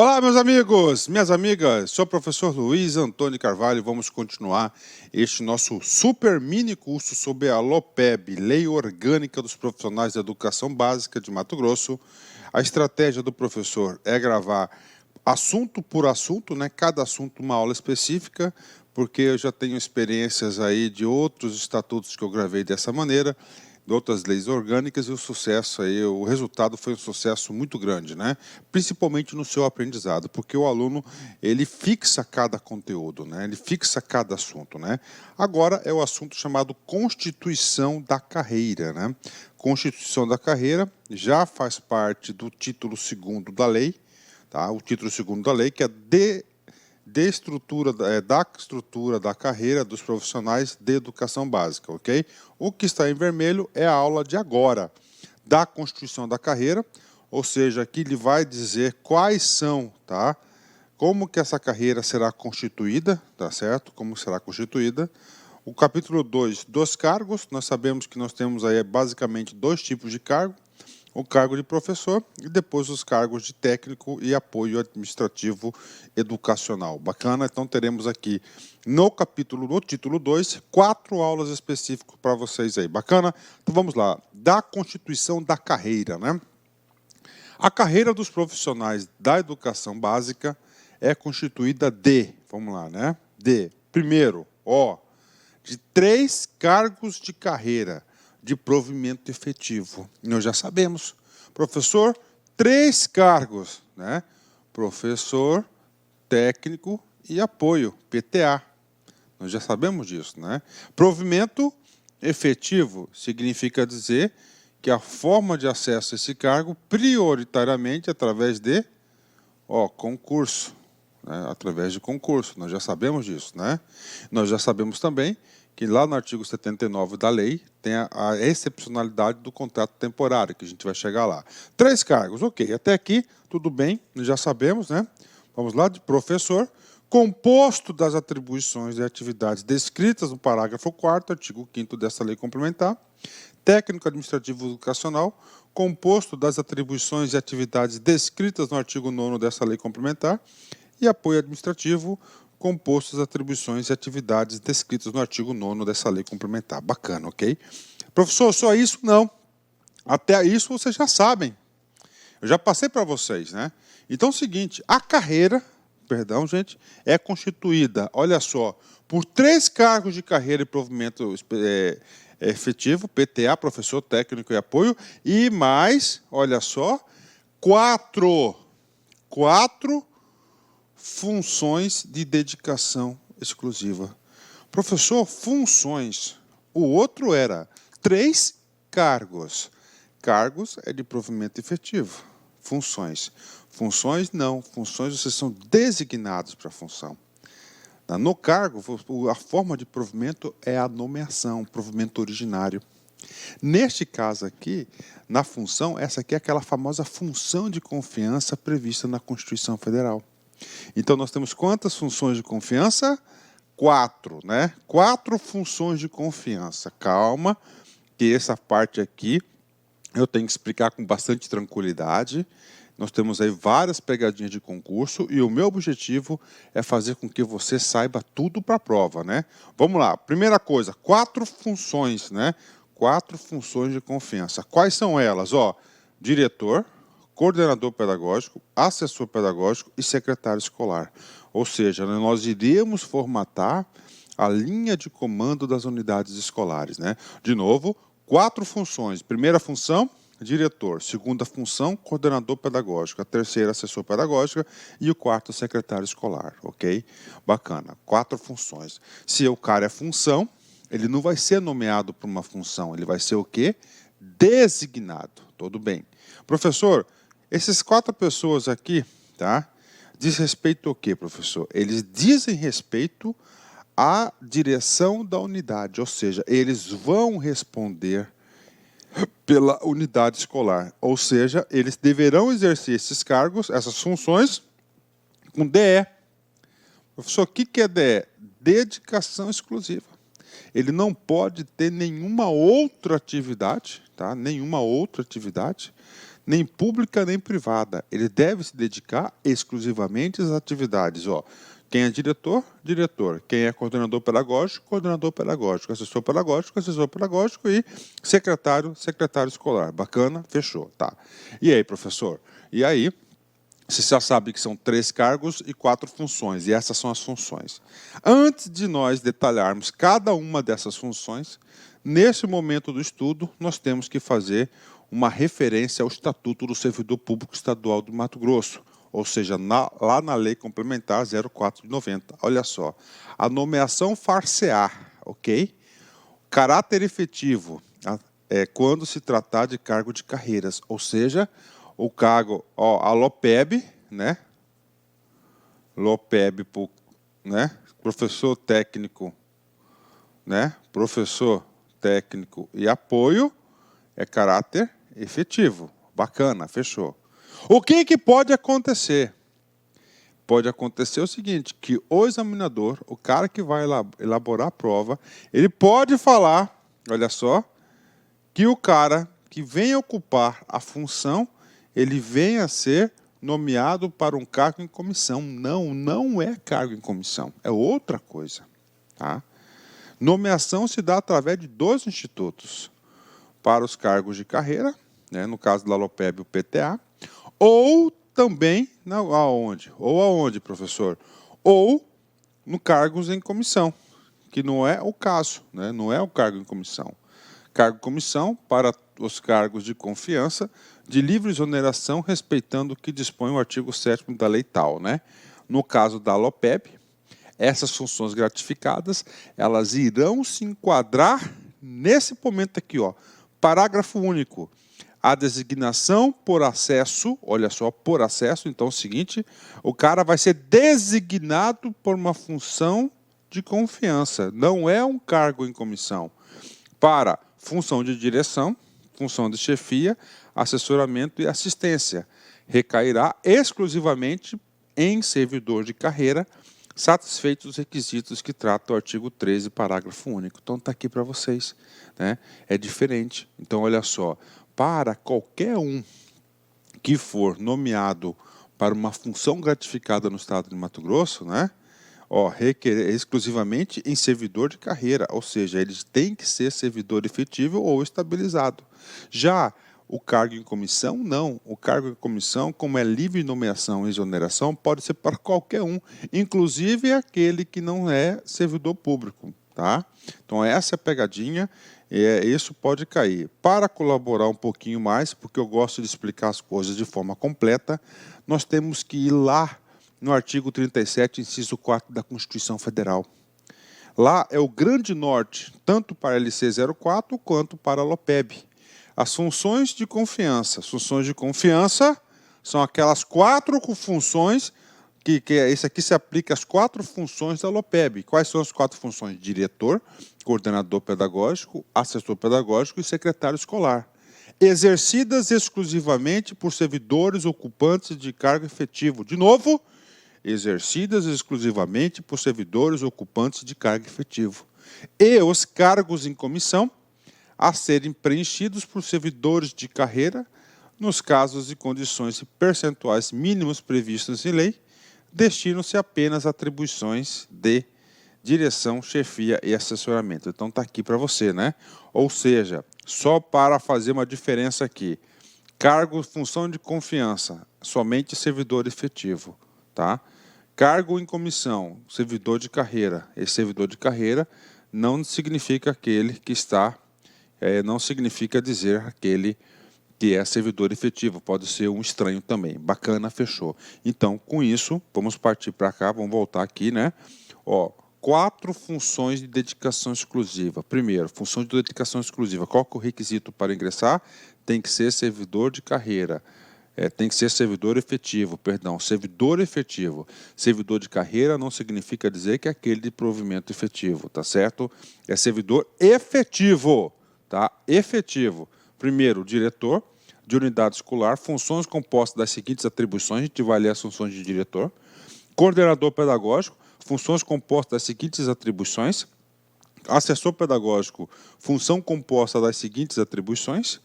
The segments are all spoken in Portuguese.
Olá, meus amigos, minhas amigas, sou o professor Luiz Antônio Carvalho e vamos continuar este nosso super mini curso sobre a LOPEB, Lei Orgânica dos Profissionais da Educação Básica de Mato Grosso. A estratégia do professor é gravar assunto por assunto, né? Cada assunto uma aula específica, porque eu já tenho experiências aí de outros estatutos que eu gravei dessa maneira, de outras leis orgânicas, e o sucesso aí, o resultado foi um sucesso muito grande, né? Principalmente no seu aprendizado, porque o aluno, ele fixa cada conteúdo, né? Ele fixa cada assunto, né? Agora é o assunto chamado Constituição da Carreira, né? Constituição da Carreira já faz parte do título 2º da lei, tá? O título 2º da lei, que é da estrutura da carreira dos profissionais de educação básica, ok? O que está em vermelho é a aula de agora, da Constituição da Carreira, ou seja, aqui ele vai dizer quais são, tá? Como que essa carreira será constituída, tá certo? Como será constituída. O capítulo 2, dos cargos, nós sabemos que nós temos aí basicamente 2 tipos de cargo, o cargo de professor e depois os cargos de técnico e apoio administrativo educacional. Bacana? Então teremos aqui no título 2, 4 aulas específicas para vocês aí. Bacana? Então vamos lá. Da Constituição da Carreira, né? A carreira dos profissionais da educação básica é constituída vamos lá, né? Primeiro, de 3 cargos de carreira de provimento efetivo. Nós já sabemos. Professor, 3 cargos, né? Professor, técnico e apoio, PTA. Nós já sabemos disso, né? Provimento efetivo significa dizer que a forma de acesso a esse cargo prioritariamente através de concurso, né? Através de concurso. Nós já sabemos disso, né? Nós já sabemos também que lá no artigo 79 da lei tem a excepcionalidade do contrato temporário, que a gente vai chegar lá. 3 cargos, ok. Até aqui, tudo bem, nós já sabemos, né? Vamos lá, de professor, composto das atribuições e atividades descritas no parágrafo 4º, artigo 5º dessa lei complementar. Técnico administrativo educacional, composto das atribuições e atividades descritas no artigo 9º dessa lei complementar. E apoio administrativo, composto das atribuições e atividades descritas no artigo 9º dessa lei complementar. Bacana, ok? Professor, só isso? Não. Até isso vocês já sabem. Eu já passei para vocês, né? Então é o seguinte, a carreira, gente, é constituída, olha só, por 3 cargos de carreira e provimento efetivo, PTA, professor, técnico e apoio, e mais, olha só, 4 funções de dedicação exclusiva. Professor, funções. O outro era 3 cargos. Cargos é de provimento efetivo. Funções. Funções, não. Funções, vocês são designados para a função. No cargo, a forma de provimento é a nomeação, provimento originário. Neste caso aqui, na função, essa aqui é aquela famosa função de confiança prevista na Constituição Federal. Então, nós temos quantas funções de confiança? 4, né? 4 funções de confiança. Calma, que essa parte aqui eu tenho que explicar com bastante tranquilidade. Nós temos aí várias pegadinhas de concurso e o meu objetivo é fazer com que você saiba tudo para a prova, né? Vamos lá. Primeira coisa, 4 funções, né? 4 funções de confiança. Quais são elas? Diretor, coordenador pedagógico, assessor pedagógico e secretário escolar. Ou seja, nós iríamos formatar a linha de comando das unidades escolares, né? De novo, 4 funções. Primeira função, diretor. Segunda função, coordenador pedagógico. A terceira, assessor pedagógico. E o quarto, secretário escolar, ok? Bacana. 4 funções. Se o cara é função, ele não vai ser nomeado por uma função, ele vai ser o quê? Designado. Tudo bem. Professor, essas 4 pessoas aqui, tá? Diz respeito ao quê, professor? Eles dizem respeito à direção da unidade, ou seja, eles vão responder pela unidade escolar, ou seja, eles deverão exercer esses cargos, essas funções, com DE. Professor, o que é DE? Dedicação exclusiva. Ele não pode ter nenhuma outra atividade, tá? Nenhuma outra atividade nem pública nem privada. Ele deve se dedicar exclusivamente às atividades. Ó, quem é diretor, diretor. Quem é coordenador pedagógico, coordenador pedagógico. Assessor pedagógico e secretário, secretário escolar. Bacana? Fechou. Tá. E aí, professor? E aí, você já sabe que são 3 cargos e 4 funções, e essas são as funções. Antes de nós detalharmos cada uma dessas funções, nesse momento do estudo, nós temos que fazer uma referência ao Estatuto do Servidor Público Estadual do Mato Grosso, ou seja, lá na Lei Complementar 04 de 90. Olha só, a nomeação far-se-á, ok? Caráter efetivo é quando se tratar de cargo de carreiras, ou seja, o cargo, ó, a LOPEB, né? LOPEB, né? Professor técnico, né? Professor técnico e apoio é caráter efetivo. Bacana, fechou. O que pode acontecer? Pode acontecer o seguinte, que o examinador, o cara que vai elaborar a prova, ele pode falar, olha só, que o cara que vem ocupar a função, ele venha a ser nomeado para um cargo em comissão. Não, não é cargo em comissão, é outra coisa. Tá? Nomeação se dá através de 2 institutos. Para os cargos de carreira, né, no caso da LOPEB, o PTA, ou também, aonde? Ou aonde, professor? Ou no cargos em comissão, que não é o caso, né, não é o cargo em comissão. Cargo em comissão para os cargos de confiança, de livre exoneração, respeitando o que dispõe o artigo 7º da lei tal. Né? No caso da LOPEB, essas funções gratificadas, elas irão se enquadrar nesse momento aqui, ó, parágrafo único. A designação por acesso, olha só, por acesso, então é o seguinte, o cara vai ser designado por uma função de confiança, não é um cargo em comissão. Para função de direção, função de chefia, assessoramento e assistência, recairá exclusivamente em servidor de carreira, satisfeitos os requisitos que trata o artigo 13, parágrafo único. Então, está aqui para vocês. Né? É diferente. Então, olha só, para qualquer um que for nomeado para uma função gratificada no estado de Mato Grosso, né? Ó, requerer exclusivamente em servidor de carreira, ou seja, eles têm que ser servidor efetivo ou estabilizado. Já o cargo em comissão, não. O cargo em comissão, como é livre nomeação e exoneração, pode ser para qualquer um, inclusive aquele que não é servidor público. Tá? Então, essa é a pegadinha, isso pode cair. Para colaborar um pouquinho mais, porque eu gosto de explicar as coisas de forma completa, nós temos que ir lá no artigo 37, inciso 4 da Constituição Federal. Lá é o grande norte, tanto para a LC 04 quanto para a LOPEB. As funções de confiança. As funções de confiança são aquelas 4 funções que esse aqui se aplica às 4 funções da LOPEB. Quais são as 4 funções? Diretor, coordenador pedagógico, assessor pedagógico e secretário escolar. Exercidas exclusivamente por servidores ocupantes de cargo efetivo. De novo, exercidas exclusivamente por servidores ocupantes de cargo efetivo. E os cargos em comissão a serem preenchidos por servidores de carreira, nos casos e condições e percentuais mínimos previstos em lei, destinam-se apenas a atribuições de direção, chefia e assessoramento. Então, está aqui para você, né? Ou seja, só para fazer uma diferença aqui, cargo, função de confiança, somente servidor efetivo, tá? Cargo em comissão, servidor de carreira. Esse servidor de carreira não significa aquele que está, não significa dizer aquele que é servidor efetivo, pode ser um estranho também. Bacana, fechou. Então, com isso, vamos partir para cá, vamos voltar aqui, né? Ó, 4 funções de dedicação exclusiva. Primeiro, função de dedicação exclusiva. Qual que é o requisito para ingressar? Tem que ser servidor de carreira. Tem que ser servidor efetivo, perdão, servidor efetivo. Servidor de carreira não significa dizer que é aquele de provimento efetivo, tá certo? É servidor efetivo, tá? Efetivo. Primeiro, diretor de unidade escolar, funções compostas das seguintes atribuições, a gente vai ler as funções de diretor. Coordenador pedagógico, funções compostas das seguintes atribuições. Assessor pedagógico, função composta das seguintes atribuições.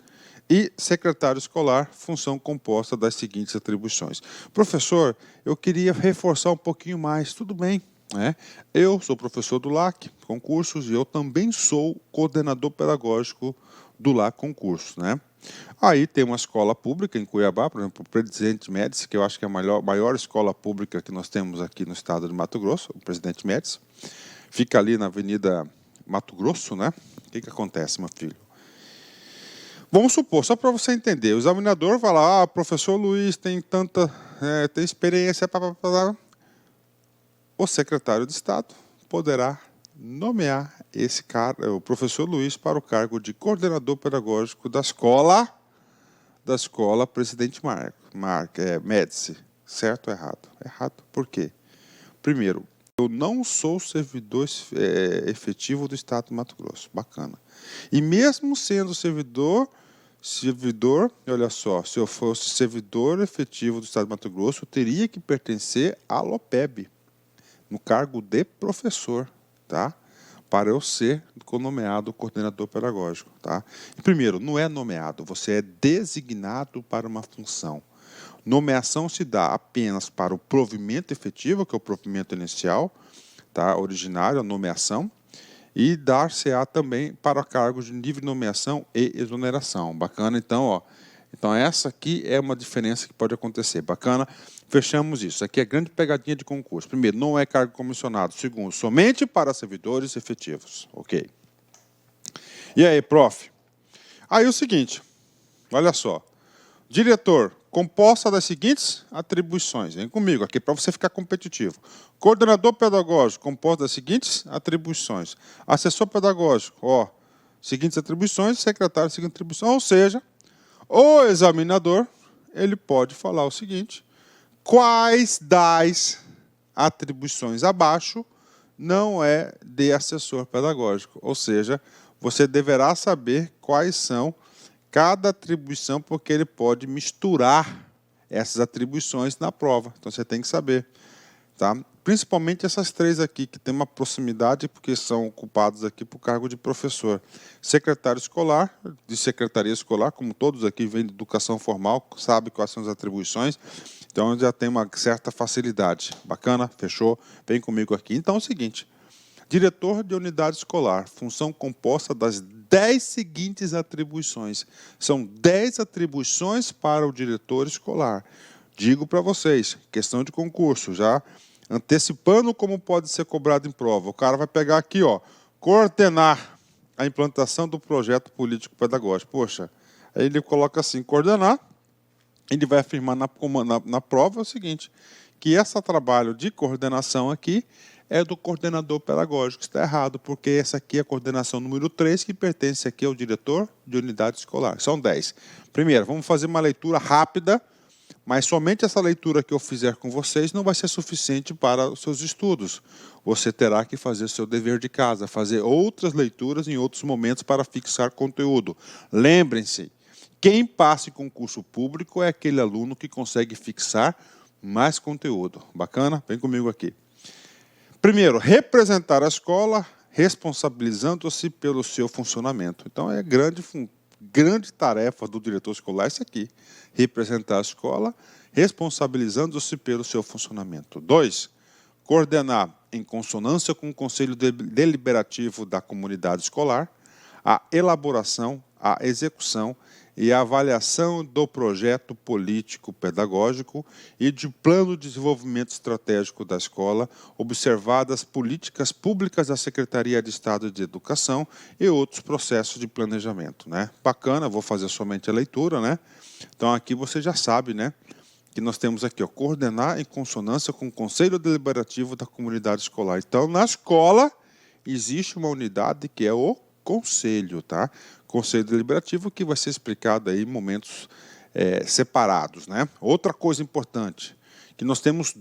E secretário escolar, função composta das seguintes atribuições. Professor, eu queria reforçar um pouquinho mais, tudo bem. Eu sou professor do LAC Concursos e eu também sou coordenador pedagógico do LAC Concursos. Aí tem uma escola pública em Cuiabá, por exemplo, o Presidente Médici, que eu acho que é a maior escola pública que nós temos aqui no estado de Mato Grosso, o Presidente Médici. Fica ali na Avenida Mato Grosso, O que acontece, meu filho? Vamos supor, só para você entender, o examinador vai lá, professor Luiz tem tem experiência, o secretário de Estado poderá nomear o professor Luiz para o cargo de coordenador pedagógico da escola Presidente Médici. Certo ou errado? Errado. Por quê? Primeiro, eu não sou servidor efetivo do Estado do Mato Grosso. Bacana. E mesmo sendo servidor, olha só, se eu fosse servidor efetivo do Estado do Mato Grosso, eu teria que pertencer à LOPEB, no cargo de professor, para eu ser nomeado coordenador pedagógico. Primeiro, não é nomeado, você é designado para uma função. Nomeação se dá apenas para o provimento efetivo, que é o provimento inicial, originário, a nomeação, e dar-se-á também para cargos de nível de nomeação e exoneração. Bacana? Então, essa aqui é uma diferença que pode acontecer. Bacana? Fechamos isso. Aqui é grande pegadinha de concurso. Primeiro, não é cargo comissionado. Segundo, somente para servidores efetivos. Ok. E aí, prof? Aí o seguinte, olha só. Diretor, composta das seguintes atribuições. Vem comigo aqui para você ficar competitivo. Coordenador pedagógico, composto das seguintes atribuições. Assessor pedagógico, seguintes atribuições. Secretário, seguintes atribuições. Ou seja, o examinador, ele pode falar o seguinte: quais das atribuições abaixo não é de assessor pedagógico? Ou seja, você deverá saber quais são cada atribuição, porque ele pode misturar essas atribuições na prova. Então, você tem que saber. Principalmente essas três aqui, que tem uma proximidade, porque são ocupados aqui por cargo de professor. Secretário escolar, de secretaria escolar, como todos aqui vêm de educação formal, sabe quais são as atribuições, então já tem uma certa facilidade. Bacana? Fechou? Vem comigo aqui. Então é o seguinte: diretor de unidade escolar, função composta das 10 seguintes atribuições. São 10 atribuições para o diretor escolar. Digo para vocês, questão de concurso, já antecipando como pode ser cobrado em prova. O cara vai pegar aqui, coordenar a implantação do projeto político-pedagógico. Poxa, aí ele coloca assim, coordenar, ele vai afirmar na prova o seguinte, que esse trabalho de coordenação aqui é do coordenador pedagógico. Está errado, porque essa aqui é a coordenação número 3, que pertence aqui ao diretor de unidade escolar. São 10. Primeiro, vamos fazer uma leitura rápida, mas somente essa leitura que eu fizer com vocês não vai ser suficiente para os seus estudos. Você terá que fazer seu dever de casa, fazer outras leituras em outros momentos para fixar conteúdo. Lembrem-se, quem passa em concurso público é aquele aluno que consegue fixar mais conteúdo. Bacana? Vem comigo aqui. Primeiro, representar a escola, responsabilizando-se pelo seu funcionamento. Então, é grande tarefa do diretor escolar isso aqui, representar a escola, responsabilizando-se pelo seu funcionamento. 2, coordenar, em consonância com o Conselho Deliberativo da comunidade escolar, a elaboração, a execução e a avaliação do projeto político-pedagógico e de plano de desenvolvimento estratégico da escola, observadas políticas públicas da Secretaria de Estado de Educação e outros processos de planejamento. Bacana, vou fazer somente a leitura. Então, aqui você já sabe, que nós temos aqui, coordenar em consonância com o Conselho Deliberativo da comunidade escolar. Então, na escola, existe uma unidade que é o Conselho, Conselho Deliberativo, que vai ser explicado aí em momentos separados, Outra coisa importante, que nós temos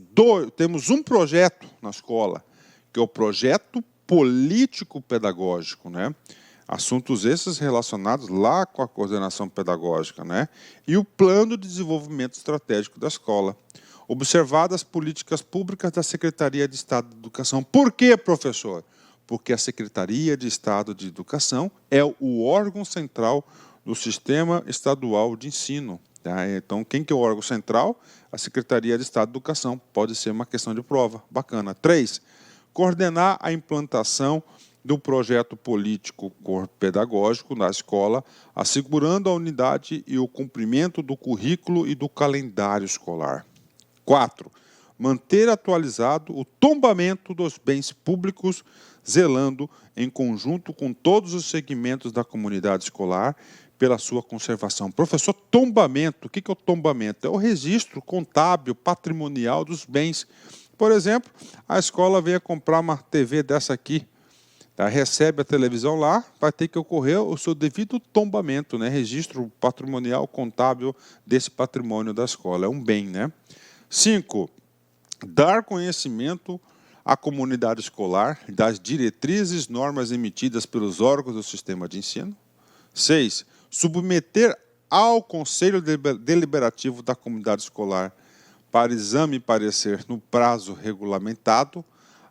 um projeto na escola, que é o projeto político-pedagógico, Assuntos esses relacionados lá com a coordenação pedagógica, E o plano de desenvolvimento estratégico da escola. Observadas as políticas públicas da Secretaria de Estado de Educação. Por quê, professor? Porque a Secretaria de Estado de Educação é o órgão central do Sistema Estadual de Ensino. Tá? Então, quem que é o órgão central? A Secretaria de Estado de Educação. Pode ser uma questão de prova. Bacana. 3. Coordenar a implantação do projeto político pedagógico na escola, assegurando a unidade e o cumprimento do currículo e do calendário escolar. 4. Manter atualizado o tombamento dos bens públicos, zelando em conjunto com todos os segmentos da comunidade escolar pela sua conservação. Professor, tombamento, o que é o tombamento? É o registro contábil, patrimonial dos bens. Por exemplo, a escola veio comprar uma TV dessa aqui, tá? Recebe a televisão lá, vai ter que ocorrer o seu devido tombamento, né? Registro patrimonial contábil desse patrimônio da escola. É um bem, né? 5. Dar conhecimento à comunidade escolar das diretrizes e normas emitidas pelos órgãos do sistema de ensino. 6. Submeter ao Conselho Deliberativo da Comunidade Escolar para exame e parecer no prazo regulamentado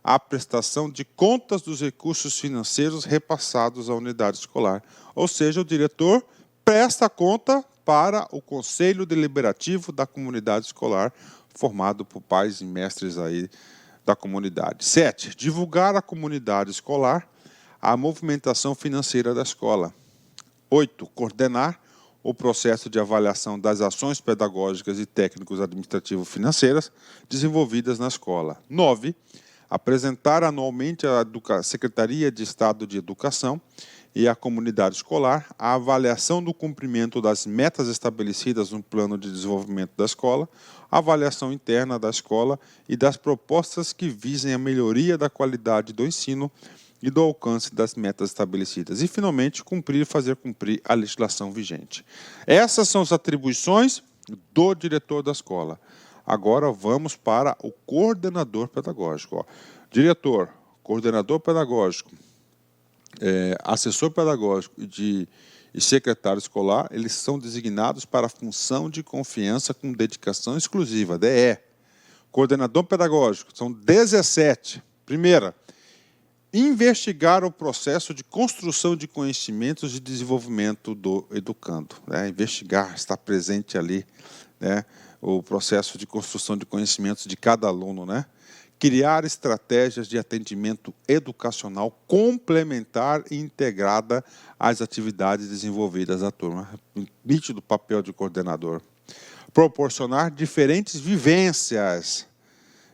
a prestação de contas dos recursos financeiros repassados à unidade escolar. Ou seja, o diretor presta conta para o Conselho Deliberativo da Comunidade Escolar, formado por pais e mestres aí da comunidade. 7. Divulgar à comunidade escolar a movimentação financeira da escola. 8. Coordenar o processo de avaliação das ações pedagógicas e técnicos administrativo-financeiras desenvolvidas na escola. 9. Apresentar anualmente à Secretaria de Estado de Educação e à comunidade escolar a avaliação do cumprimento das metas estabelecidas no plano de desenvolvimento da escola, a avaliação interna da escola e das propostas que visem a melhoria da qualidade do ensino e do alcance das metas estabelecidas. E, finalmente, fazer cumprir a legislação vigente. Essas são as atribuições do diretor da escola. Agora vamos para o coordenador pedagógico. Ó. Diretor, coordenador pedagógico, assessor pedagógico e secretário escolar, eles são designados para a função de confiança com dedicação exclusiva, DE. Coordenador pedagógico, são 17. Primeira, investigar o processo de construção de conhecimentos e desenvolvimento do educando. Né? Investigar, estar presente ali, né? O processo de construção de conhecimentos de cada aluno. Né? Criar estratégias de atendimento educacional complementar e integrada às atividades desenvolvidas da turma. Nítido papel de coordenador. Proporcionar diferentes vivências,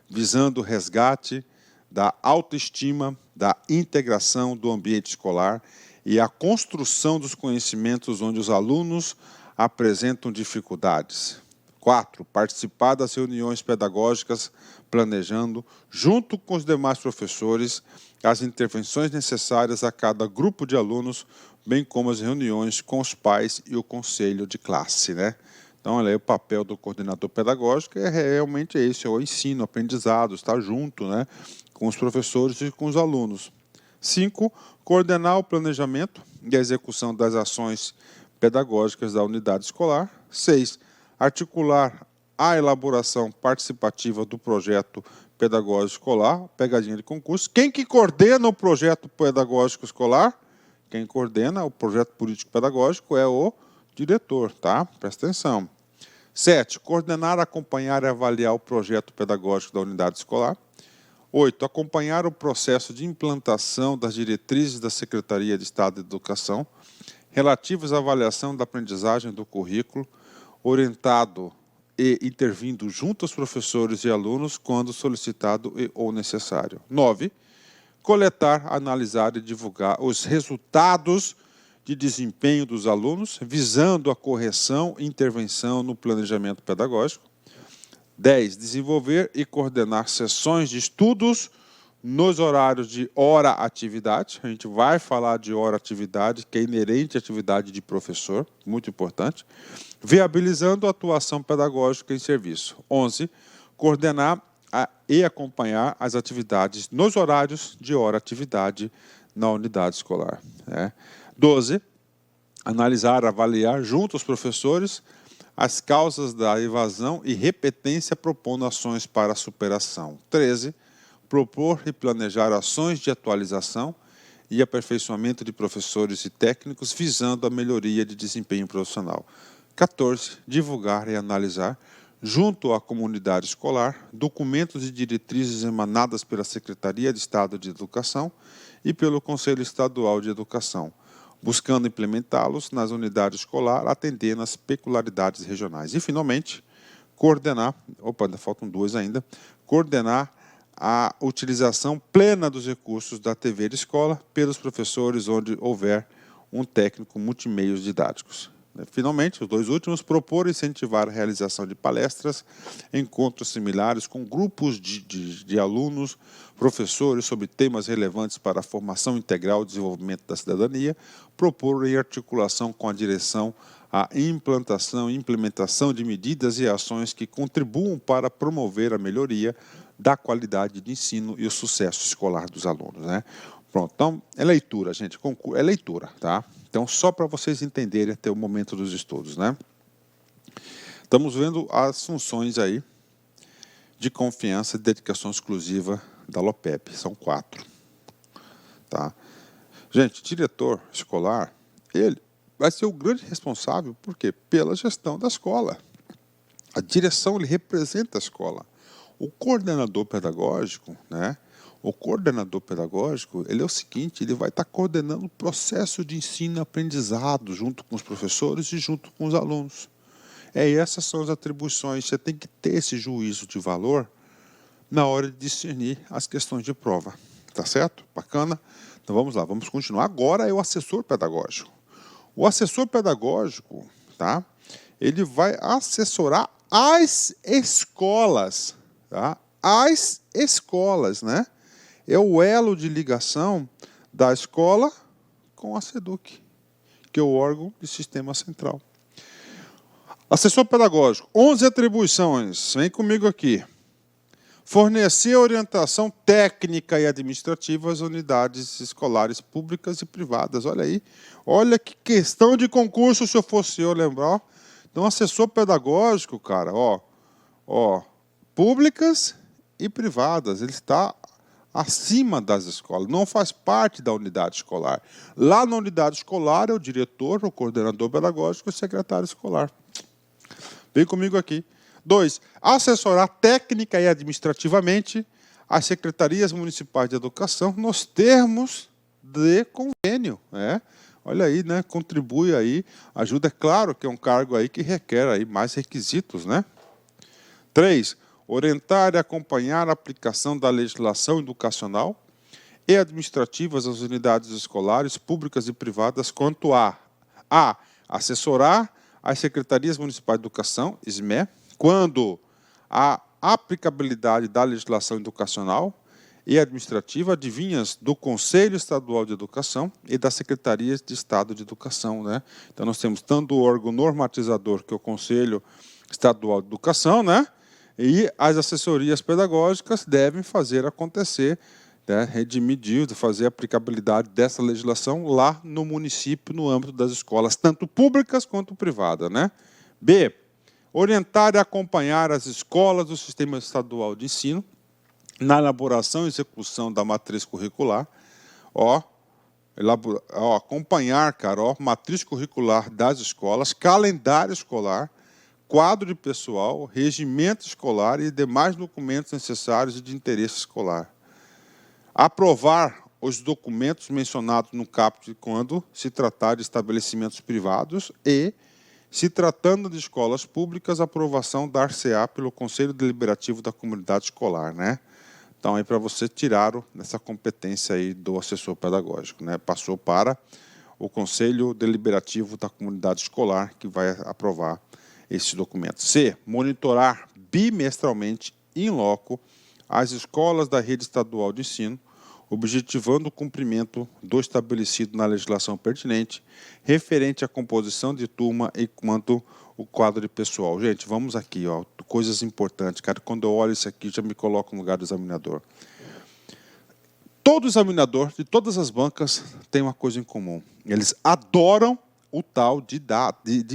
visando o resgate da autoestima, da integração do ambiente escolar e a construção dos conhecimentos onde os alunos apresentam dificuldades. 4. Participar das reuniões pedagógicas, planejando, junto com os demais professores, as intervenções necessárias a cada grupo de alunos, bem como as reuniões com os pais e o conselho de classe. Né? Então, olha aí, o papel do coordenador pedagógico realmente esse, é o ensino, o aprendizado, estar junto, né, com os professores e com os alunos. 5. Coordenar o planejamento e a execução das ações pedagógicas da unidade escolar. 6. Articular a elaboração participativa do projeto pedagógico escolar, pegadinha de concurso. Quem que coordena o projeto pedagógico escolar? Quem coordena o projeto político pedagógico é o diretor, tá? Presta atenção. 7. Coordenar, acompanhar e avaliar o projeto pedagógico da unidade escolar. 8. Acompanhar o processo de implantação das diretrizes da Secretaria de Estado de Educação relativas à avaliação da aprendizagem do currículo, orientado e intervindo junto aos professores e alunos quando solicitado ou necessário. 9. Coletar, analisar e divulgar os resultados de desempenho dos alunos, visando a correção e intervenção no planejamento pedagógico. 10. Desenvolver e coordenar sessões de estudos nos horários de hora-atividade. A gente vai falar de hora-atividade, que é inerente à atividade de professor, muito importante. Viabilizando a atuação pedagógica em serviço. 11. Coordenar e acompanhar as atividades nos horários de hora-atividade na unidade escolar. 12. Analisar, avaliar junto aos professores as causas da evasão e repetência, propondo ações para a superação. 13. Propor e planejar ações de atualização e aperfeiçoamento de professores e técnicos visando a melhoria de desempenho profissional. 14. Divulgar e analisar, junto à comunidade escolar, documentos e diretrizes emanadas pela Secretaria de Estado de Educação e pelo Conselho Estadual de Educação, buscando implementá-los nas unidades escolares, atendendo às peculiaridades regionais. E, finalmente, coordenar, ainda faltam 2 ainda, coordenar a utilização plena dos recursos da TV de escola pelos professores onde houver um técnico multimeios didáticos. Finalmente, os 2 últimos, propor e incentivar a realização de palestras, encontros similares com grupos de alunos, professores sobre temas relevantes para a formação integral e desenvolvimento da cidadania, propor em articulação com a direção a implantação e implementação de medidas e ações que contribuam para promover a melhoria da qualidade de ensino e o sucesso escolar dos alunos, né? Pronto, então é leitura, gente, é leitura, tá? Então, só para vocês entenderem até o momento dos estudos, né? Estamos vendo as funções aí de confiança e dedicação exclusiva da LOPEB, são 4, tá? Gente, diretor escolar, ele vai ser o grande responsável, por quê? Pela gestão da escola. A direção, ele representa a escola. O coordenador pedagógico, né? O coordenador pedagógico, ele é o seguinte, ele vai estar coordenando o processo de ensino e aprendizado junto com os professores e junto com os alunos. Essas são as atribuições, você tem que ter esse juízo de valor na hora de discernir as questões de prova. Tá certo? Bacana? Então vamos lá, vamos continuar. Agora é o assessor pedagógico. O assessor pedagógico, tá? Ele vai assessorar as escolas, tá? As escolas, né? É o elo de ligação da escola com a SEDUC, que é o órgão de sistema central. Assessor pedagógico, 11 atribuições, vem comigo aqui. Fornecer orientação técnica e administrativa às unidades escolares públicas e privadas. Olha aí, olha que questão de concurso, se eu fosse eu lembrar. Então, assessor pedagógico, cara, públicas e privadas, ele está acima das escolas, não faz parte da unidade escolar. Lá na unidade escolar é o diretor, o coordenador pedagógico e o secretário escolar. Vem comigo aqui. 2. Assessorar técnica e administrativamente as secretarias municipais de educação nos termos de convênio. Olha aí, né? Contribui aí, ajuda. É claro que é um cargo aí que requer aí mais requisitos, né? 3. Orientar e acompanhar a aplicação da legislação educacional e administrativas às unidades escolares públicas e privadas quanto a assessorar as secretarias municipais de educação, SME, quando a aplicabilidade da legislação educacional e administrativa advinhas do Conselho Estadual de Educação e das Secretarias de Estado de Educação, né? Então, nós temos tanto o órgão normatizador, que é o Conselho Estadual de Educação, né? E as assessorias pedagógicas devem fazer acontecer, né? De fazer a aplicabilidade dessa legislação lá no município, no âmbito das escolas, tanto públicas quanto privadas, né? B. Orientar e acompanhar as escolas do Sistema Estadual de Ensino na elaboração e execução da matriz curricular, acompanhar, cara, matriz curricular das escolas, calendário escolar, quadro de pessoal, regimento escolar e demais documentos necessários e de interesse escolar. Aprovar os documentos mencionados no caput quando se tratar de estabelecimentos privados e, se tratando de escolas públicas, a aprovação dar-se-á pelo Conselho Deliberativo da Comunidade Escolar, né? Então, aí para você tirar essa competência aí do assessor pedagógico, né? Passou para o Conselho Deliberativo da Comunidade Escolar, que vai aprovar esses documentos. C. Monitorar bimestralmente, in loco, as escolas da rede estadual de ensino, objetivando o cumprimento do estabelecido na legislação pertinente, referente à composição de turma e quanto o quadro de pessoal. Gente, vamos aqui, coisas importantes, cara. Quando eu olho isso aqui, já me coloco no lugar do examinador. Todo examinador, de todas as bancas, tem uma coisa em comum. Eles adoram o tal de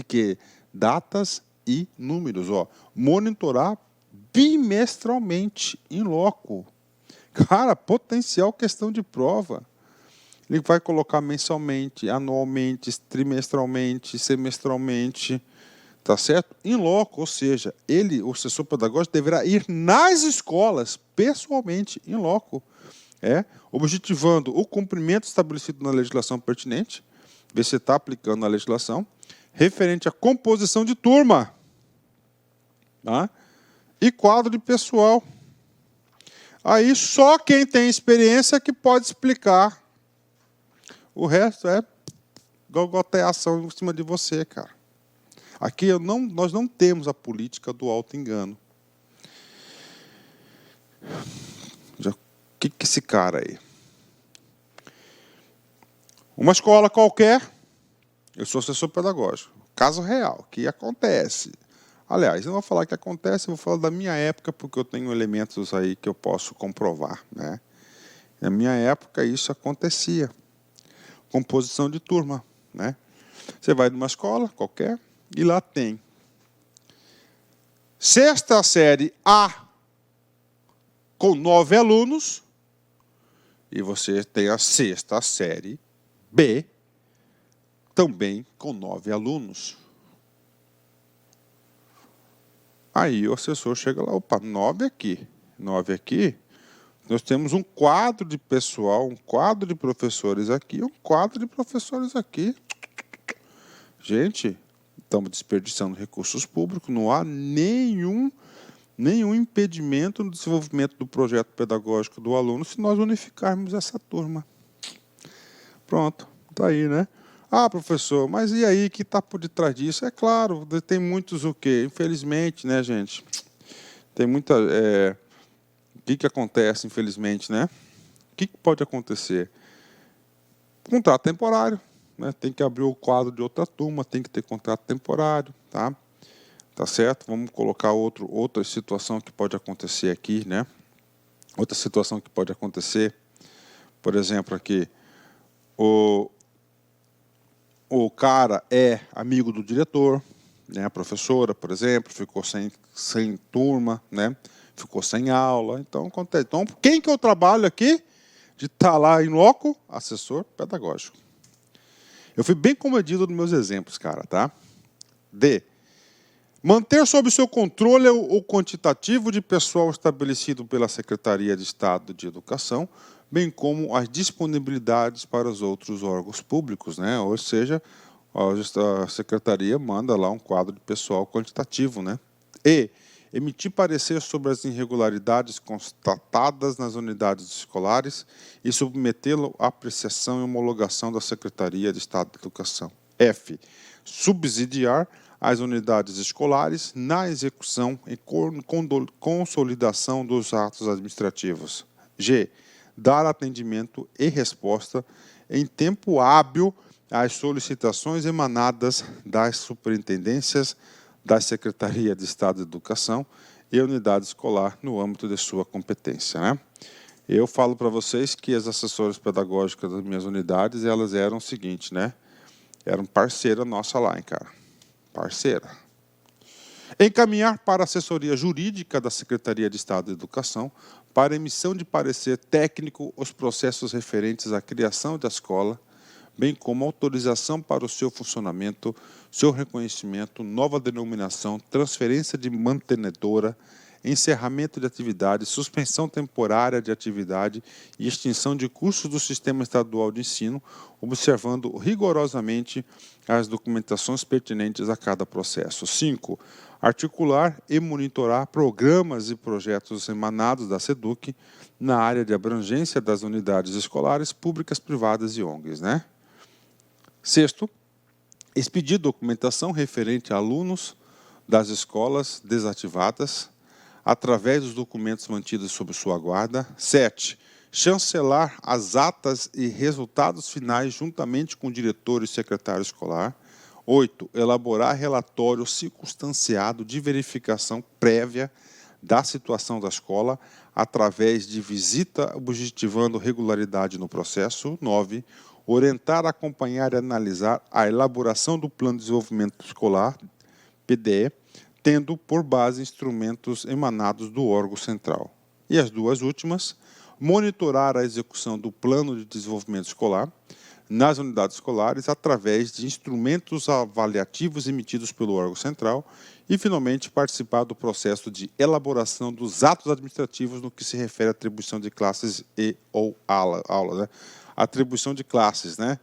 quê? Datas e números. Monitorar bimestralmente, in loco. Cara, potencial questão de prova. Ele vai colocar mensalmente, anualmente, trimestralmente, semestralmente, tá certo? Em loco, ou seja, ele, o assessor pedagógico, deverá ir nas escolas, pessoalmente, em loco, objetivando o cumprimento estabelecido na legislação pertinente, ver se está aplicando a legislação, referente à composição de turma, tá? E quadro de pessoal. Aí só quem tem experiência que pode explicar. O resto é golgoteação em cima de você, cara. Aqui nós não temos a política do auto-engano. O que é esse cara aí? Uma escola qualquer, eu sou assessor pedagógico. Caso real, que acontece. Aliás, eu não vou falar que acontece, eu vou falar da minha época, porque eu tenho elementos aí que eu posso comprovar, né? Na minha época, isso acontecia. Composição de turma, né? Você vai numa escola qualquer e lá tem sexta série A com 9 alunos e você tem a sexta série B também com 9 alunos. Aí o assessor chega lá, opa, 9 aqui. 9 aqui, nós temos um quadro de pessoal, um quadro de professores aqui, um quadro de professores aqui. Gente, estamos desperdiçando recursos públicos, não há nenhum impedimento no desenvolvimento do projeto pedagógico do aluno se nós unificarmos essa turma. Pronto, está aí, né? Ah, professor, mas e aí, que está por detrás disso? É claro, tem muitos o quê? Infelizmente, né, gente? Tem muita... O que acontece, infelizmente, né? O que pode acontecer? Contrato temporário, né? Tem que abrir o quadro de outra turma, tem que ter contrato temporário, tá? Tá certo? Vamos colocar outra situação que pode acontecer aqui, né? Outra situação que pode acontecer, por exemplo, aqui, o cara é amigo do diretor, né? A professora, por exemplo, ficou sem turma, né? Ficou sem aula, então acontece. Então, quem que eu trabalho aqui de estar lá em loco? Assessor pedagógico. Eu fui bem comedido nos meus exemplos, cara, tá? Manter sob seu controle o quantitativo de pessoal estabelecido pela Secretaria de Estado de Educação, bem como as disponibilidades para os outros órgãos públicos, né? Ou seja, a Secretaria manda lá um quadro de pessoal quantitativo, né? E emitir parecer sobre as irregularidades constatadas nas unidades escolares e submetê-lo à apreciação e homologação da Secretaria de Estado de Educação. F. Subsidiar as unidades escolares na execução e consolidação dos atos administrativos. G. Dar atendimento e resposta em tempo hábil às solicitações emanadas das superintendências da Secretaria de Estado de Educação e unidade escolar no âmbito de sua competência, né? Eu falo para vocês que as assessoras pedagógicas das minhas unidades, elas eram o seguinte, né? Eram parceira nossa lá, hein, cara? Parceira. Encaminhar para a assessoria jurídica da Secretaria de Estado de Educação para emissão de parecer técnico os processos referentes à criação da escola, bem como autorização para o seu funcionamento, seu reconhecimento, nova denominação, transferência de mantenedora, encerramento de atividade, suspensão temporária de atividade e extinção de custos do Sistema Estadual de Ensino, observando rigorosamente as documentações pertinentes a cada processo. 5. Articular e monitorar programas e projetos emanados da SEDUC na área de abrangência das unidades escolares, públicas, privadas e ONGs, né? 6. Expedir documentação referente a alunos das escolas desativadas, através dos documentos mantidos sob sua guarda. 7. Chancelar as atas e resultados finais juntamente com o diretor e secretário escolar. 8. Elaborar relatório circunstanciado de verificação prévia da situação da escola, através de visita objetivando regularidade no processo. 9. Orientar, acompanhar e analisar a elaboração do Plano de Desenvolvimento Escolar, PDE, tendo por base instrumentos emanados do órgão central. E as duas últimas, monitorar a execução do plano de desenvolvimento escolar nas unidades escolares através de instrumentos avaliativos emitidos pelo órgão central e, finalmente, participar do processo de elaboração dos atos administrativos no que se refere à atribuição de classes e ou aula, né? Atribuição de classes, né?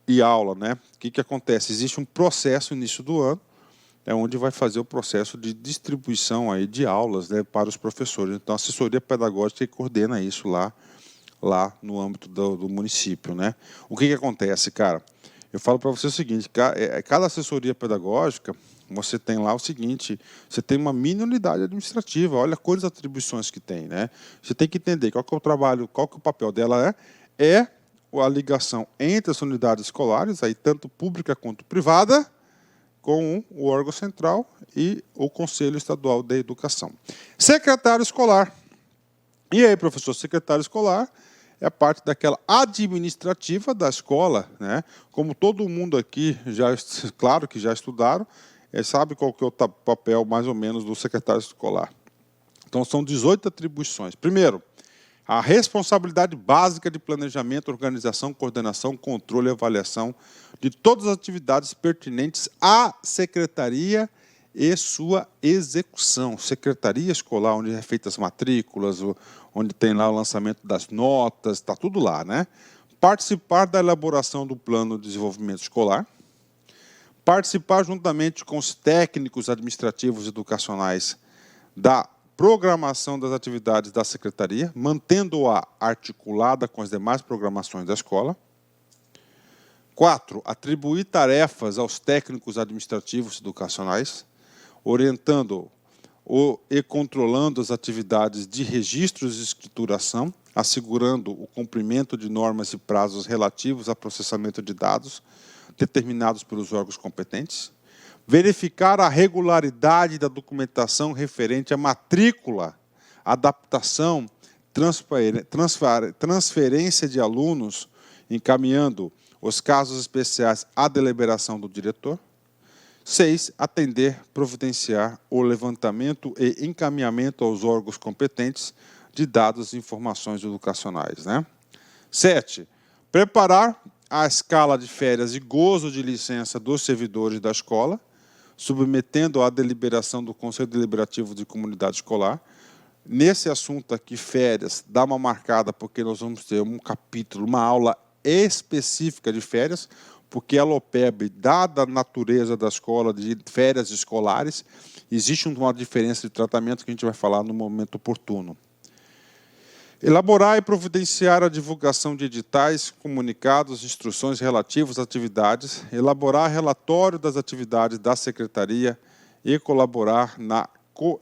E aula, né? O que acontece? Existe um processo no início do ano, onde vai fazer o processo de distribuição aí de aulas, né, para os professores. Então, a assessoria pedagógica coordena isso lá no âmbito do município, né? O que acontece, cara? Eu falo para você o seguinte, cada assessoria pedagógica, você tem lá o seguinte, você tem uma mini unidade administrativa, olha quantas atribuições que tem, né? Você tem que entender qual que é o trabalho, qual que é o papel dela é a ligação entre as unidades escolares, aí tanto pública quanto privada, com o órgão central e o Conselho Estadual de Educação. Secretário escolar. E aí, professor, secretário escolar é parte daquela administrativa da escola, né? Como todo mundo aqui, claro que já estudaram, sabe qual que é o papel, mais ou menos, do secretário escolar. Então, são 18 atribuições. Primeiro, a responsabilidade básica de planejamento, organização, coordenação, controle e avaliação de todas as atividades pertinentes à secretaria e sua execução. Secretaria escolar, onde é feitas as matrículas, onde tem lá o lançamento das notas, está tudo lá, né? Participar da elaboração do plano de desenvolvimento escolar. Participar juntamente com os técnicos administrativos e educacionais da programação das atividades da secretaria, mantendo-a articulada com as demais programações da escola. 4. Atribuir tarefas aos técnicos administrativos e educacionais, orientando e controlando as atividades de registros e escrituração, assegurando o cumprimento de normas e prazos relativos ao processamento de dados determinados pelos órgãos competentes. Verificar a regularidade da documentação referente à matrícula, adaptação, transferência de alunos, encaminhando os casos especiais à deliberação do diretor. 6. Atender, providenciar o levantamento e encaminhamento aos órgãos competentes de dados e informações educacionais, né? 7. Preparar a escala de férias e gozo de licença dos servidores da escola, submetendo à deliberação do Conselho Deliberativo de Comunidade Escolar. Nesse assunto aqui, férias, dá uma marcada, porque nós vamos ter um capítulo, uma aula específica de férias, porque a LOPEB, dada a natureza da escola, de férias escolares, existe uma diferença de tratamento que a gente vai falar no momento oportuno. Elaborar e providenciar a divulgação de editais, comunicados, instruções relativos às atividades, elaborar relatório das atividades da secretaria e colaborar na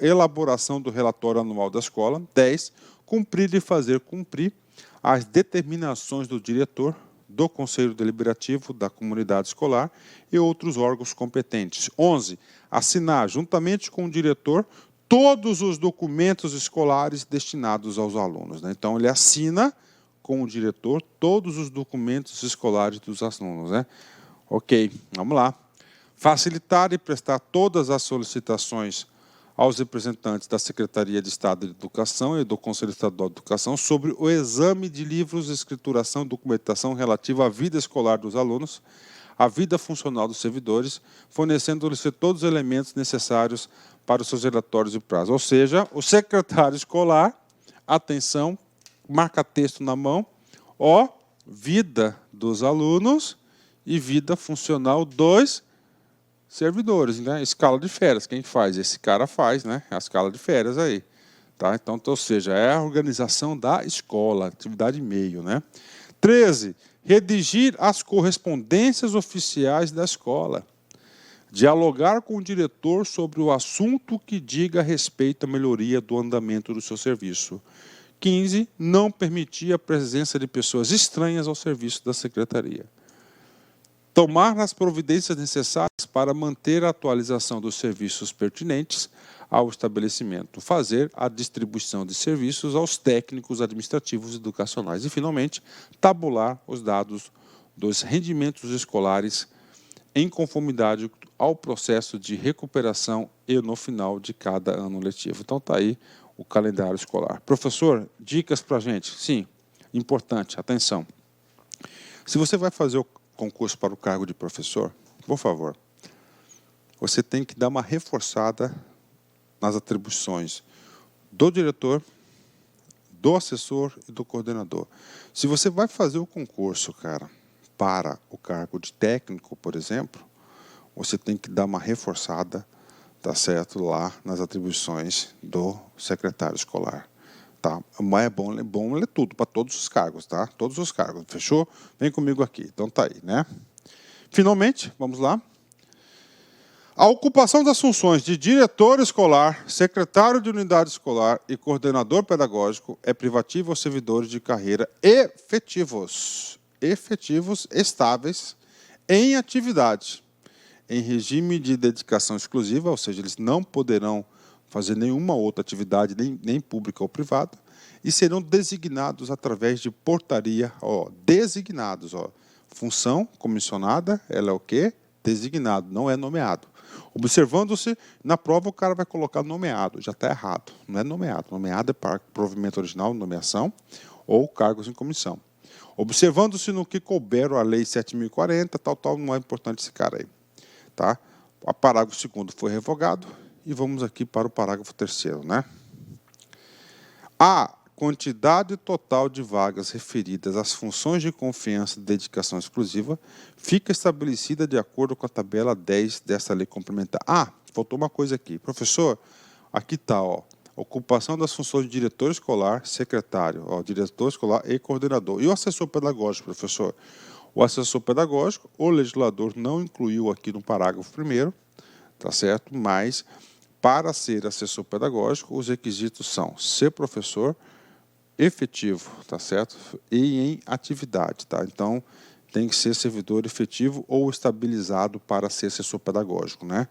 elaboração do relatório anual da escola. 10. Cumprir e fazer cumprir as determinações do diretor, do Conselho Deliberativo, da comunidade escolar e outros órgãos competentes. 11. Assinar, juntamente com o diretor, todos os documentos escolares destinados aos alunos, né? Então, ele assina com o diretor todos os documentos escolares dos alunos, né? Ok, vamos lá. Facilitar e prestar todas as solicitações aos representantes da Secretaria de Estado de Educação e do Conselho Estadual de Educação sobre o exame de livros, escrituração e documentação relativa à vida escolar dos alunos, à vida funcional dos servidores, fornecendo-lhes todos os elementos necessários para os seus relatórios e prazos. Ou seja, o secretário escolar, atenção, marca texto na mão, vida dos alunos e vida funcional dos servidores, né? Escala de férias, quem faz? Esse cara faz, né? A escala de férias aí. Tá? Então, ou seja, é a organização da escola, atividade meio, né? 13. Redigir as correspondências oficiais da escola. Dialogar com o diretor sobre o assunto que diga respeito à melhoria do andamento do seu serviço. 15. Não permitir a presença de pessoas estranhas ao serviço da secretaria. Tomar as providências necessárias para manter a atualização dos serviços pertinentes ao estabelecimento. Fazer a distribuição de serviços aos técnicos administrativos e educacionais. E, finalmente, tabular os dados dos rendimentos escolares em conformidade ao processo de recuperação e no final de cada ano letivo. Então, está aí o calendário escolar. Professor, dicas para a gente? Sim, importante, atenção. Se você vai fazer o concurso para o cargo de professor, por favor, você tem que dar uma reforçada nas atribuições do diretor, do assessor e do coordenador. Se você vai fazer o concurso, cara, para o cargo de técnico, por exemplo, você tem que dar uma reforçada, tá certo, lá nas atribuições do secretário escolar. Tá? Mas é bom ler tudo, para todos os cargos, tá? Todos os cargos, fechou? Vem comigo aqui. Então tá aí, né? Finalmente, vamos lá. A ocupação das funções de diretor escolar, secretário de unidade escolar e coordenador pedagógico é privativa aos servidores de carreira efetivos, estáveis, em atividade, em regime de dedicação exclusiva, ou seja, eles não poderão fazer nenhuma outra atividade, nem pública ou privada, e serão designados através de portaria, designados, função comissionada, ela é o quê? Designado, não é nomeado. Observando-se, na prova o cara vai colocar nomeado, já está errado, não é nomeado. Nomeado é para provimento original, nomeação, ou cargos em comissão. Observando-se no que couber a Lei 7.040, tal, não é importante esse cara aí. Tá? O parágrafo 2º foi revogado, e vamos aqui para o parágrafo 3º, né? A quantidade total de vagas referidas às funções de confiança e dedicação exclusiva fica estabelecida de acordo com a tabela 10 desta lei complementar. Ah, faltou uma coisa aqui. Professor, aqui está, ocupação das funções de diretor escolar, secretário, diretor escolar e coordenador. E o assessor pedagógico, professor? O assessor pedagógico, o legislador não incluiu aqui no parágrafo 1º, tá certo? Mas, para ser assessor pedagógico, os requisitos são ser professor efetivo, tá certo? E em atividade, tá? Então, tem que ser servidor efetivo ou estabilizado para ser assessor pedagógico, né?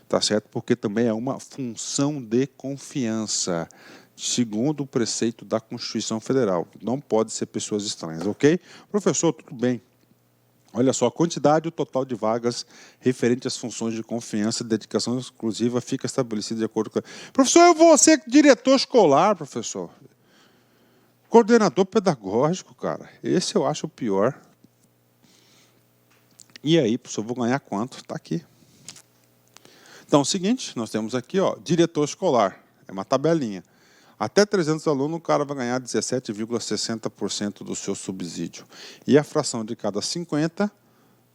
Tá certo? Porque também é uma função de confiança, segundo o preceito da Constituição Federal. Não pode ser pessoas estranhas, ok? Professor, tudo bem. Olha só, a quantidade e o total de vagas referente às funções de confiança e dedicação exclusiva fica estabelecida de acordo com... Professor, eu vou ser diretor escolar, professor. Coordenador pedagógico, cara. Esse eu acho o pior. E aí, professor, vou ganhar quanto? Está aqui. Então, é o seguinte, nós temos aqui, diretor escolar. É uma tabelinha. Até 300 alunos, o cara vai ganhar 17,60% do seu subsídio. E a fração de cada 50,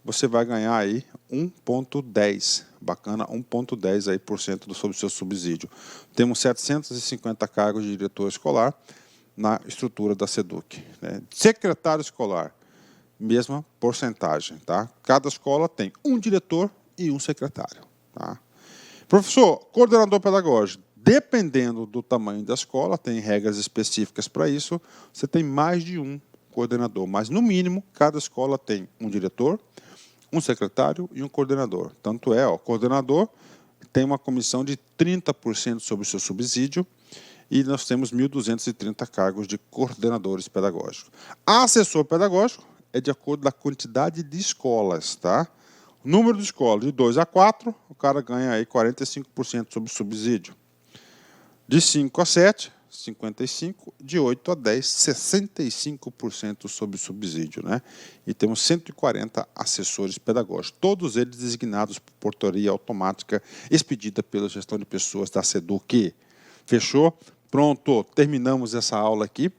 você vai ganhar aí 1,10. Bacana, 1,10 aí por cento do seu subsídio. Temos 750 cargos de diretor escolar na estrutura da SEDUC. Né? Secretário escolar, mesma porcentagem. Tá? Cada escola tem um diretor e um secretário. Tá? Professor, coordenador pedagógico, dependendo do tamanho da escola, tem regras específicas para isso, você tem mais de um coordenador, mas no mínimo, cada escola tem um diretor, um secretário e um coordenador. Tanto é, o coordenador tem uma comissão de 30% sobre o seu subsídio, e nós temos 1.230 cargos de coordenadores pedagógicos. Assessor pedagógico é de acordo com a quantidade de escolas, tá? O número de escolas, de 2 a 4, o cara ganha aí 45% sobre o subsídio. De 5 a 7, 55%. De 8 a 10, 65% sobre o subsídio, né? E temos 140 assessores pedagógicos, todos eles designados por portaria automática expedida pela gestão de pessoas da SEDUC. Fechou? Pronto, terminamos essa aula aqui.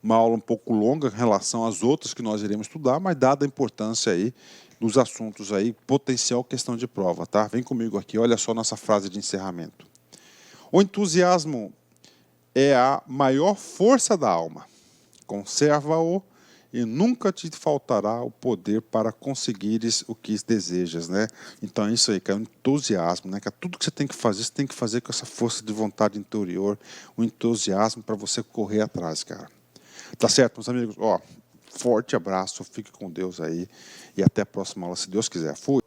Uma aula um pouco longa em relação às outras que nós iremos estudar, mas dada a importância aí dos assuntos aí, potencial questão de prova, tá? Vem comigo aqui, olha só nossa frase de encerramento. O entusiasmo é a maior força da alma. Conserva-o e nunca te faltará o poder para conseguires o que desejas, né? Então é isso aí, que é o entusiasmo, né? Que é tudo que você tem que fazer com essa força de vontade interior, o entusiasmo para você correr atrás, cara. Tá certo, meus amigos? Forte abraço, fique com Deus aí e até a próxima aula, se Deus quiser. Fui.